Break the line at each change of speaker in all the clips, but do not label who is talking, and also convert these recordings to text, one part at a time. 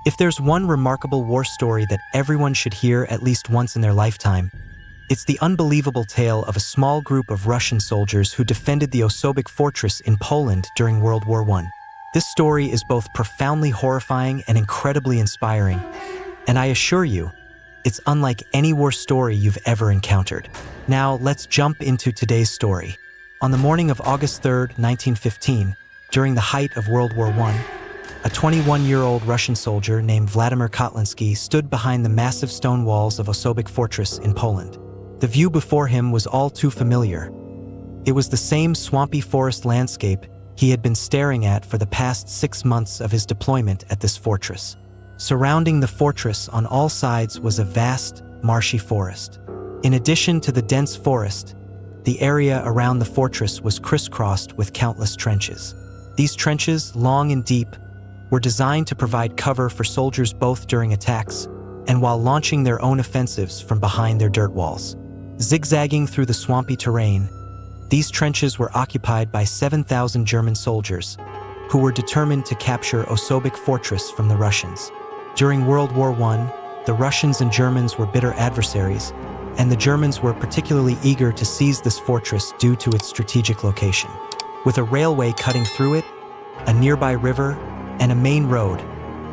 If there's one remarkable war story that everyone should hear at least once in their lifetime, it's the unbelievable tale of a small group of Russian soldiers who defended the Osobek fortress in Poland during World War I. This story is both profoundly horrifying and incredibly inspiring, and I assure you, it's unlike any war story you've ever encountered. Now, let's jump into today's story. On the morning of August 3rd, 1915, during the height of World War I, a 21-year-old Russian soldier named Vladimir Kotlinsky stood behind the massive stone walls of Osobek Fortress in Poland. The view before him was all too familiar. It was the same swampy forest landscape he had been staring at for the past 6 months of his deployment at this fortress. Surrounding the fortress on all sides was a vast, marshy forest. In addition to the dense forest, the area around the fortress was crisscrossed with countless trenches. These trenches, long and deep, were designed to provide cover for soldiers both during attacks and while launching their own offensives from behind their dirt walls. Zigzagging through the swampy terrain, these trenches were occupied by 7,000 German soldiers who were determined to capture Osobek Fortress from the Russians. During World War I, the Russians and Germans were bitter adversaries, and the Germans were particularly eager to seize this fortress due to its strategic location. With a railway cutting through it, a nearby river, and a main road,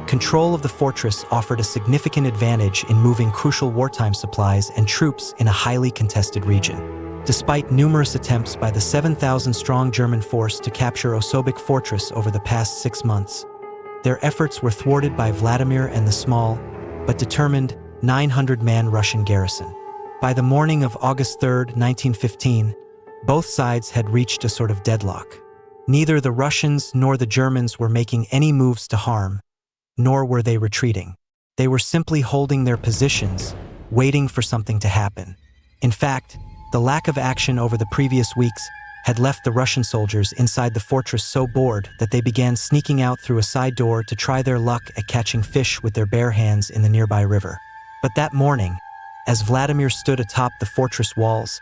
control of the fortress offered a significant advantage in moving crucial wartime supplies and troops in a highly contested region. Despite numerous attempts by the 7,000-strong German force to capture Osobek Fortress over the past 6 months, their efforts were thwarted by Vladimir and the small, but determined, 900-man Russian garrison. By the morning of August 3rd, 1915, both sides had reached a sort of deadlock. Neither the Russians nor the Germans were making any moves to harm, nor were they retreating. They were simply holding their positions, waiting for something to happen. In fact, the lack of action over the previous weeks had left the Russian soldiers inside the fortress so bored that they began sneaking out through a side door to try their luck at catching fish with their bare hands in the nearby river. But that morning, as Vladimir stood atop the fortress walls,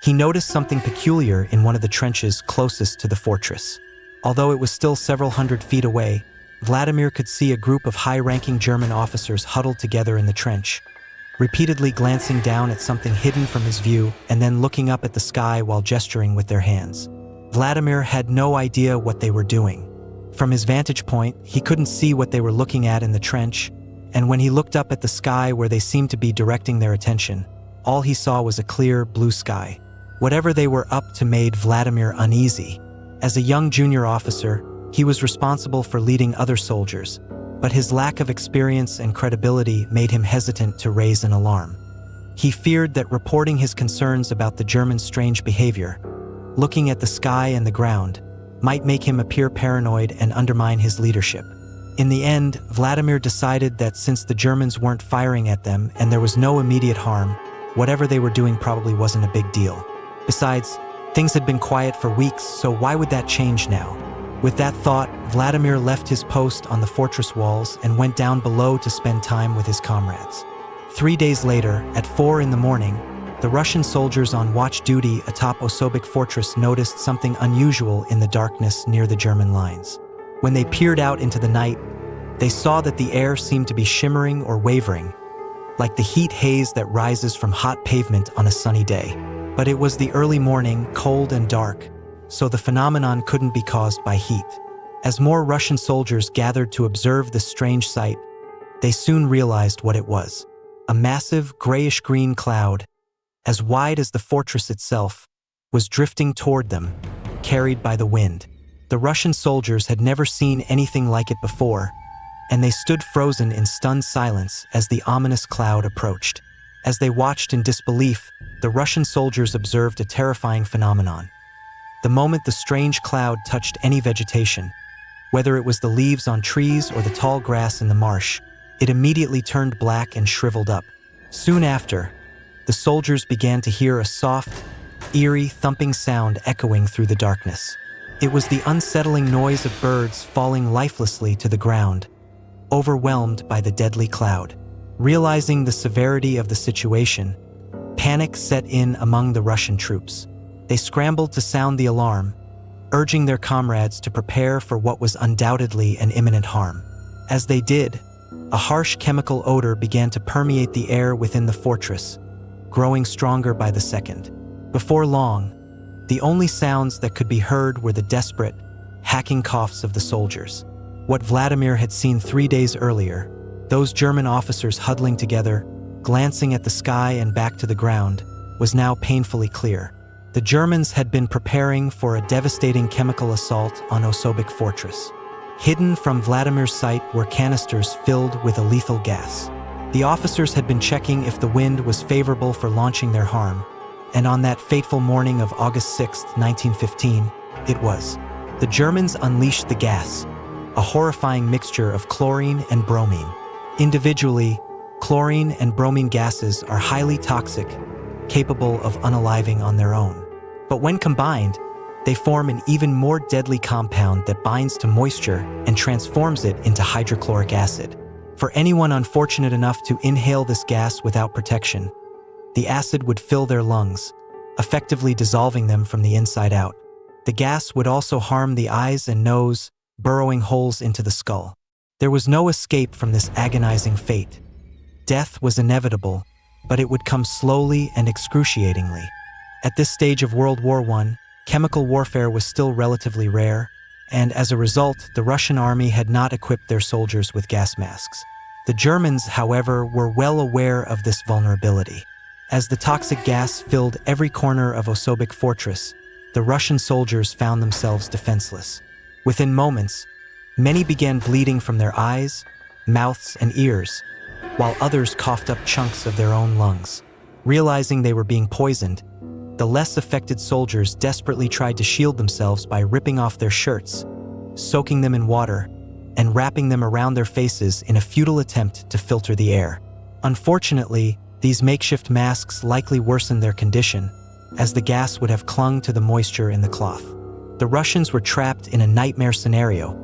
he noticed something peculiar in one of the trenches closest to the fortress. Although it was still several hundred feet away, Vladimir could see a group of high-ranking German officers huddled together in the trench, repeatedly glancing down at something hidden from his view and then looking up at the sky while gesturing with their hands. Vladimir had no idea what they were doing. From his vantage point, he couldn't see what they were looking at in the trench, and when he looked up at the sky where they seemed to be directing their attention, all he saw was a clear blue sky. Whatever they were up to made Vladimir uneasy. As a young junior officer, he was responsible for leading other soldiers, but his lack of experience and credibility made him hesitant to raise an alarm. He feared that reporting his concerns about the Germans' strange behavior, looking at the sky and the ground, might make him appear paranoid and undermine his leadership. In the end, Vladimir decided that since the Germans weren't firing at them and there was no immediate harm, whatever they were doing probably wasn't a big deal. Besides, things had been quiet for weeks, so why would that change now? With that thought, Vladimir left his post on the fortress walls and went down below to spend time with his comrades. 3 days later, at 4 in the morning, the Russian soldiers on watch duty atop Osobek Fortress noticed something unusual in the darkness near the German lines. When they peered out into the night, they saw that the air seemed to be shimmering or wavering, like the heat haze that rises from hot pavement on a sunny day. But it was the early morning, cold and dark, so the phenomenon couldn't be caused by heat. As more Russian soldiers gathered to observe this strange sight, they soon realized what it was. A massive grayish-green cloud, as wide as the fortress itself, was drifting toward them, carried by the wind. The Russian soldiers had never seen anything like it before, and they stood frozen in stunned silence as the ominous cloud approached. As they watched in disbelief, the Russian soldiers observed a terrifying phenomenon. The moment the strange cloud touched any vegetation, whether it was the leaves on trees or the tall grass in the marsh, it immediately turned black and shriveled up. Soon after, the soldiers began to hear a soft, eerie, thumping sound echoing through the darkness. It was the unsettling noise of birds falling lifelessly to the ground, overwhelmed by the deadly cloud. Realizing the severity of the situation, panic set in among the Russian troops. They scrambled to sound the alarm, urging their comrades to prepare for what was undoubtedly an imminent harm. As they did, A harsh chemical odor began to permeate the air within the fortress, growing stronger by the second. Before long, the only sounds that could be heard were the desperate, hacking coughs of the soldiers. What Vladimir had seen 3 days earlier, those German officers huddling together, glancing at the sky and back to the ground, was now painfully clear. The Germans had been preparing for a devastating chemical assault on Osobic Fortress. Hidden from Vladimir's sight were canisters filled with a lethal gas. The officers had been checking if the wind was favorable for launching their harm, and on that fateful morning of August 6, 1915, it was. The Germans unleashed the gas, a horrifying mixture of chlorine and bromine. Individually, chlorine and bromine gases are highly toxic, capable of unaliving on their own. But when combined, they form an even more deadly compound that binds to moisture and transforms it into hydrochloric acid. For anyone unfortunate enough to inhale this gas without protection, the acid would fill their lungs, effectively dissolving them from the inside out. The gas would also harm the eyes and nose, burrowing holes into the skull. There was no escape from this agonizing fate. Death was inevitable, but it would come slowly and excruciatingly. At this stage of World War I, chemical warfare was still relatively rare, and as a result, the Russian army had not equipped their soldiers with gas masks. The Germans, however, were well aware of this vulnerability. As the toxic gas filled every corner of Osobic Fortress, the Russian soldiers found themselves defenseless. Within moments, many began bleeding from their eyes, mouths, and ears, while others coughed up chunks of their own lungs. Realizing they were being poisoned, the less affected soldiers desperately tried to shield themselves by ripping off their shirts, soaking them in water, and wrapping them around their faces in a futile attempt to filter the air. Unfortunately, these makeshift masks likely worsened their condition, as the gas would have clung to the moisture in the cloth. The Russians were trapped in a nightmare scenario,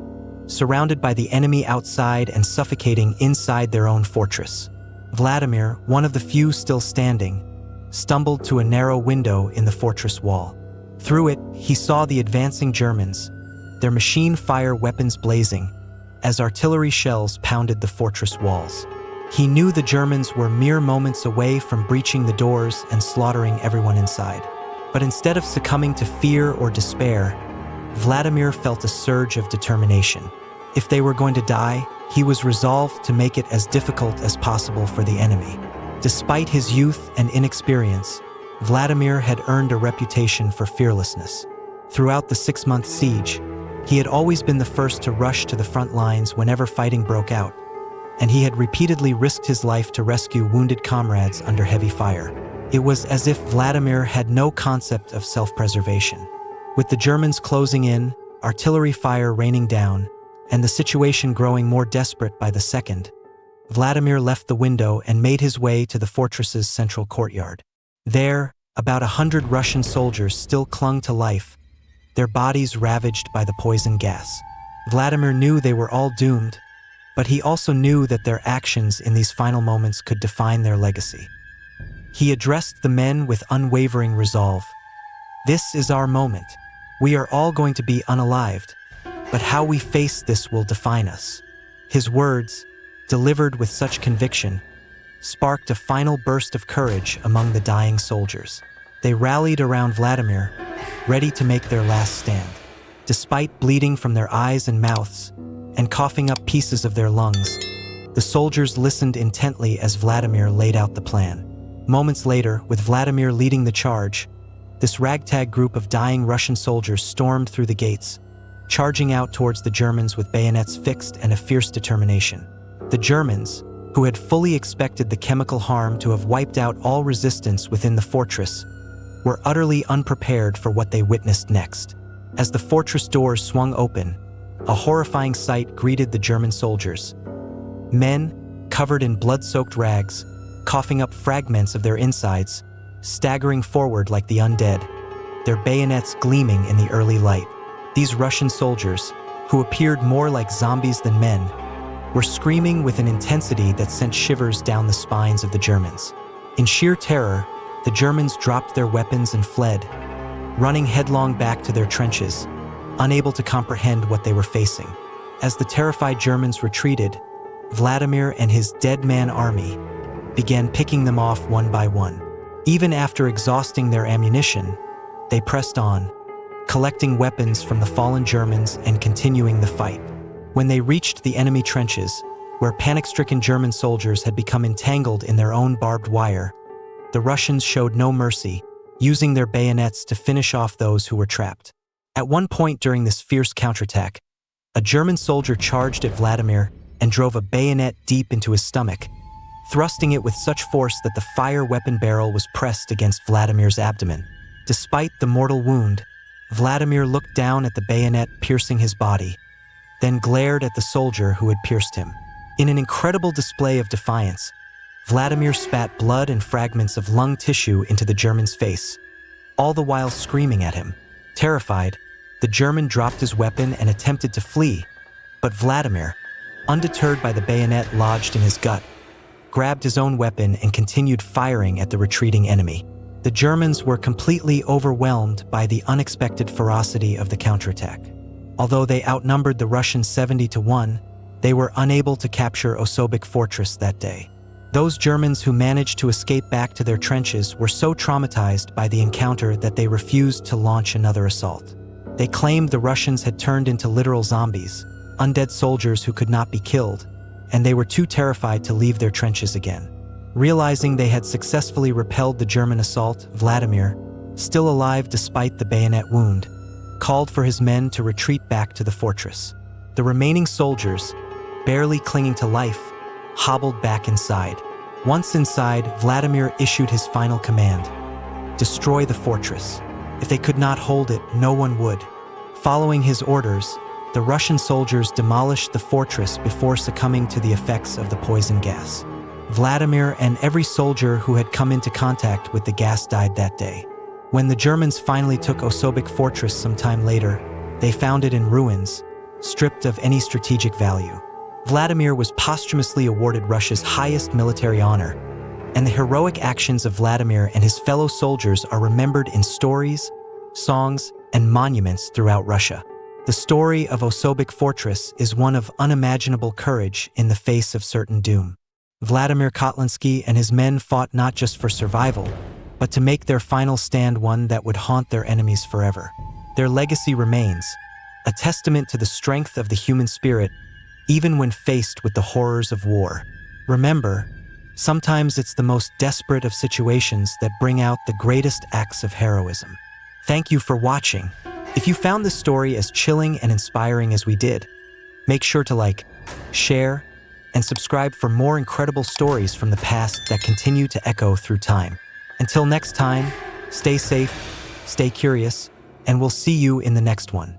surrounded by the enemy outside and suffocating inside their own fortress. Vladimir, one of the few still standing, stumbled to a narrow window in the fortress wall. Through it, he saw the advancing Germans, their machine-fire weapons blazing, as artillery shells pounded the fortress walls. He knew the Germans were mere moments away from breaching the doors and slaughtering everyone inside. But instead of succumbing to fear or despair, Vladimir felt a surge of determination. If they were going to die, he was resolved to make it as difficult as possible for the enemy. Despite his youth and inexperience, Vladimir had earned a reputation for fearlessness. Throughout the 6-month siege, he had always been the first to rush to the front lines whenever fighting broke out, and he had repeatedly risked his life to rescue wounded comrades under heavy fire. It was as if Vladimir had no concept of self-preservation. With the Germans closing in, artillery fire raining down, and the situation growing more desperate by the second, Vladimir left the window and made his way to the fortress's central courtyard. There, about 100 Russian soldiers still clung to life, their bodies ravaged by the poison gas. Vladimir knew they were all doomed, but he also knew that their actions in these final moments could define their legacy. He addressed the men with unwavering resolve. "This is our moment. We are all going to be unalived, but how we face this will define us." His words, delivered with such conviction, sparked a final burst of courage among the dying soldiers. They rallied around Vladimir, ready to make their last stand. Despite bleeding from their eyes and mouths, and coughing up pieces of their lungs, the soldiers listened intently as Vladimir laid out the plan. Moments later, with Vladimir leading the charge, this ragtag group of dying Russian soldiers stormed through the gates, charging out towards the Germans with bayonets fixed and a fierce determination. The Germans, who had fully expected the chemical harm to have wiped out all resistance within the fortress, were utterly unprepared for what they witnessed next. As the fortress doors swung open, a horrifying sight greeted the German soldiers. Men, covered in blood-soaked rags, coughing up fragments of their insides, staggering forward like the undead, their bayonets gleaming in the early light. These Russian soldiers, who appeared more like zombies than men, were screaming with an intensity that sent shivers down the spines of the Germans. In sheer terror, the Germans dropped their weapons and fled, running headlong back to their trenches, unable to comprehend what they were facing. As the terrified Germans retreated, Vladimir and his dead man army began picking them off one by one. Even after exhausting their ammunition, they pressed on, collecting weapons from the fallen Germans and continuing the fight. When they reached the enemy trenches, where panic-stricken German soldiers had become entangled in their own barbed wire, the Russians showed no mercy, using their bayonets to finish off those who were trapped. At one point during this fierce counterattack, a German soldier charged at Vladimir and drove a bayonet deep into his stomach, thrusting it with such force that the fire weapon barrel was pressed against Vladimir's abdomen. Despite the mortal wound, Vladimir looked down at the bayonet piercing his body, then glared at the soldier who had pierced him. In an incredible display of defiance, Vladimir spat blood and fragments of lung tissue into the German's face, all the while screaming at him. Terrified, the German dropped his weapon and attempted to flee, but Vladimir, undeterred by the bayonet lodged in his gut, grabbed his own weapon and continued firing at the retreating enemy. The Germans were completely overwhelmed by the unexpected ferocity of the counterattack. Although they outnumbered the Russians 70-1, they were unable to capture Osobek Fortress that day. Those Germans who managed to escape back to their trenches were so traumatized by the encounter that they refused to launch another assault. They claimed the Russians had turned into literal zombies, undead soldiers who could not be killed, and they were too terrified to leave their trenches again. Realizing they had successfully repelled the German assault, Vladimir, still alive despite the bayonet wound, called for his men to retreat back to the fortress. The remaining soldiers, barely clinging to life, hobbled back inside. Once inside, Vladimir issued his final command: destroy the fortress. If they could not hold it, no one would. Following his orders, the Russian soldiers demolished the fortress before succumbing to the effects of the poison gas. Vladimir and every soldier who had come into contact with the gas died that day. When the Germans finally took Osobek Fortress some time later, they found it in ruins, stripped of any strategic value. Vladimir was posthumously awarded Russia's highest military honor, and the heroic actions of Vladimir and his fellow soldiers are remembered in stories, songs, and monuments throughout Russia. The story of Osobek Fortress is one of unimaginable courage in the face of certain doom. Vladimir Kotlinsky and his men fought not just for survival, but to make their final stand one that would haunt their enemies forever. Their legacy remains, a testament to the strength of the human spirit, even when faced with the horrors of war. Remember, sometimes it's the most desperate of situations that bring out the greatest acts of heroism. Thank you for watching. If you found this story as chilling and inspiring as we did, make sure to like, share, and subscribe for more incredible stories from the past that continue to echo through time. Until next time, stay safe, stay curious, and we'll see you in the next one.